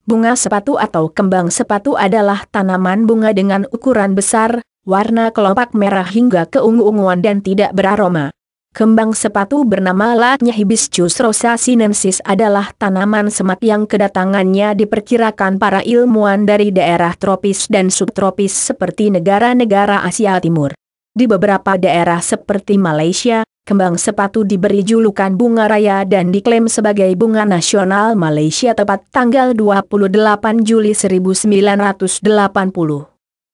Bunga sepatu atau kembang sepatu adalah tanaman bunga dengan ukuran besar, warna kelopak merah hingga keungu-unguan dan tidak beraroma. Kembang sepatu bernama latinnya Hibiscus rosa sinensis adalah tanaman semak yang kedatangannya diperkirakan para ilmuwan dari daerah tropis dan subtropis seperti negara-negara Asia Timur. Di beberapa daerah seperti Malaysia, kembang sepatu diberi julukan bunga raya dan diklaim sebagai bunga nasional Malaysia tepat tanggal 28 Juli 1980.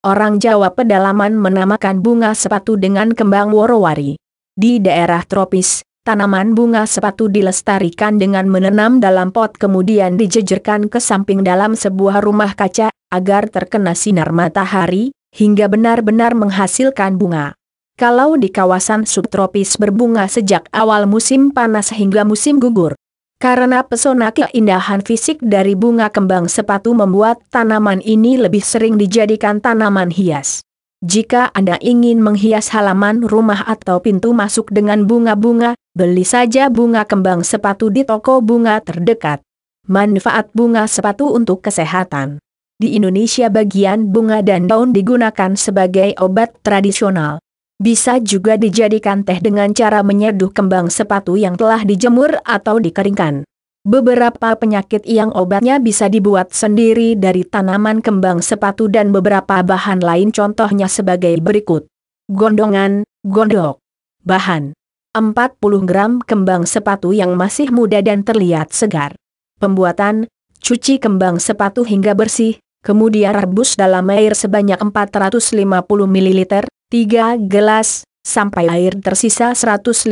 Orang Jawa pedalaman menamakan bunga sepatu dengan kembang worowari. Di daerah tropis, tanaman bunga sepatu dilestarikan dengan menanam dalam pot kemudian dijejerkan ke samping dalam sebuah rumah kaca, agar terkena sinar matahari, hingga benar-benar menghasilkan bunga. Kalau di kawasan subtropis berbunga sejak awal musim panas hingga musim gugur. Karena pesona keindahan fisik dari bunga kembang sepatu membuat tanaman ini lebih sering dijadikan tanaman hias. Jika Anda ingin menghias halaman rumah atau pintu masuk dengan bunga-bunga, beli saja bunga kembang sepatu di toko bunga terdekat. Manfaat bunga sepatu untuk kesehatan. Di Indonesia bagian bunga dan daun digunakan sebagai obat tradisional. Bisa juga dijadikan teh dengan cara menyeduh kembang sepatu yang telah dijemur atau dikeringkan. Beberapa penyakit yang obatnya bisa dibuat sendiri dari tanaman kembang sepatu dan beberapa bahan lain contohnya sebagai berikut. Gondongan, gondok. Bahan. 40 gram kembang sepatu yang masih muda dan terlihat segar. Pembuatan, cuci kembang sepatu hingga bersih, kemudian rebus dalam air sebanyak 450 ml, 3 gelas, sampai air tersisa 150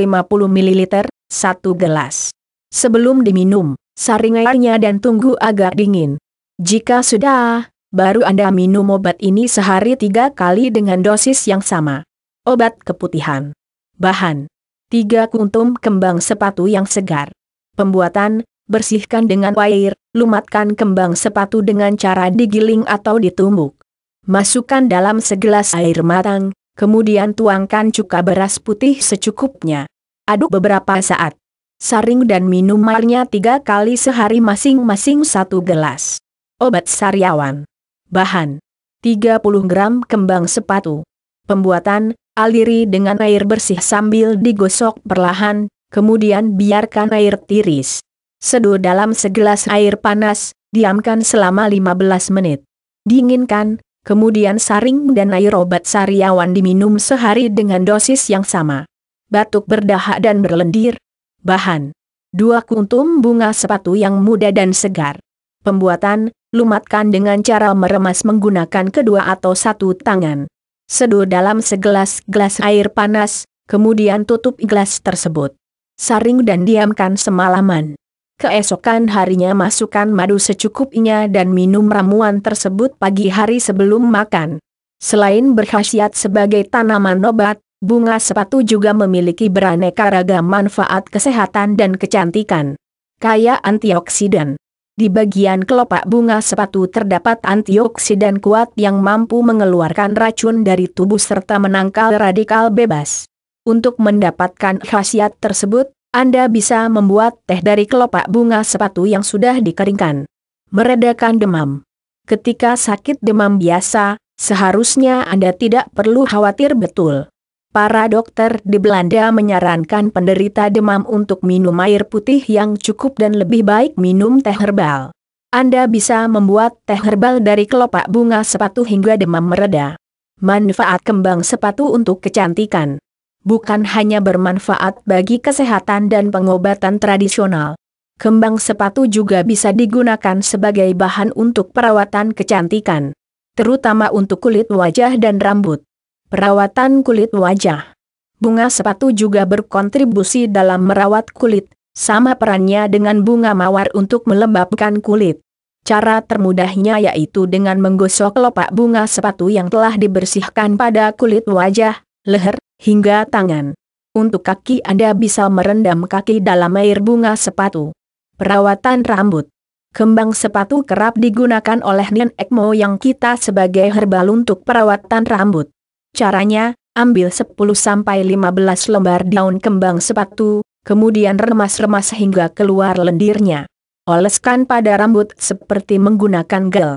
ml, 1 gelas. Sebelum diminum, saring airnya dan tunggu agak dingin. Jika sudah, baru Anda minum obat ini sehari 3 kali dengan dosis yang sama. Obat keputihan. Bahan. 3 kuntum kembang sepatu yang segar. Pembuatan, bersihkan dengan air, lumatkan kembang sepatu dengan cara digiling atau ditumbuk. Masukkan dalam segelas air matang, kemudian tuangkan cuka beras putih secukupnya. Aduk beberapa saat. Saring dan minum airnya 3 kali sehari masing-masing 1 gelas. Obat sariawan. Bahan. 30 gram kembang sepatu. Pembuatan, aliri dengan air bersih sambil digosok perlahan, kemudian biarkan air tiris. Seduh dalam segelas air panas, diamkan selama 15 menit. Dinginkan, kemudian saring dan air obat sariawan diminum sehari dengan dosis yang sama. Batuk berdahak dan berlendir. Bahan. 2 kuntum bunga sepatu yang muda dan segar. Pembuatan, lumatkan dengan cara meremas menggunakan kedua atau satu tangan. Seduh dalam segelas gelas air panas, kemudian tutup gelas tersebut. Saring dan diamkan semalaman. Keesokan harinya masukkan madu secukupnya dan minum ramuan tersebut pagi hari sebelum makan. Selain berkhasiat sebagai tanaman obat, bunga sepatu juga memiliki beraneka ragam manfaat kesehatan dan kecantikan. Kaya antioksidan. Di bagian kelopak bunga sepatu terdapat antioksidan kuat yang mampu mengeluarkan racun dari tubuh serta menangkal radikal bebas. Untuk mendapatkan khasiat tersebut, Anda bisa membuat teh dari kelopak bunga sepatu yang sudah dikeringkan. Meredakan demam. Ketika sakit demam biasa, seharusnya Anda tidak perlu khawatir betul. Para dokter di Belanda menyarankan penderita demam untuk minum air putih yang cukup dan lebih baik minum teh herbal. Anda bisa membuat teh herbal dari kelopak bunga sepatu hingga demam mereda. Manfaat kembang sepatu untuk kecantikan. Bukan hanya bermanfaat bagi kesehatan dan pengobatan tradisional. Kembang sepatu juga bisa digunakan sebagai bahan untuk perawatan kecantikan. Terutama untuk kulit wajah dan rambut. Perawatan kulit wajah. Bunga sepatu juga berkontribusi dalam merawat kulit, sama perannya dengan bunga mawar untuk melembabkan kulit. Cara termudahnya yaitu dengan menggosok kelopak bunga sepatu yang telah dibersihkan pada kulit wajah, leher, hingga tangan. Untuk kaki Anda bisa merendam kaki dalam air bunga sepatu. Perawatan rambut. Kembang sepatu kerap digunakan oleh nenek moyang kita sebagai herbal untuk perawatan rambut. Caranya, ambil 10-15 lembar daun kembang sepatu, kemudian remas-remas hingga keluar lendirnya. Oleskan pada rambut seperti menggunakan gel.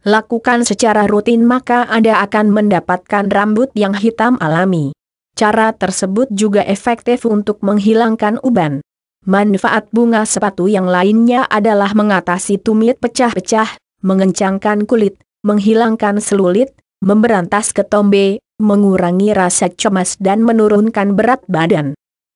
Lakukan secara rutin maka Anda akan mendapatkan rambut yang hitam alami. Cara tersebut juga efektif untuk menghilangkan uban. Manfaat bunga sepatu yang lainnya adalah mengatasi tumit pecah-pecah, mengencangkan kulit, menghilangkan selulit, memberantas ketombe, mengurangi rasa cemas dan menurunkan berat badan.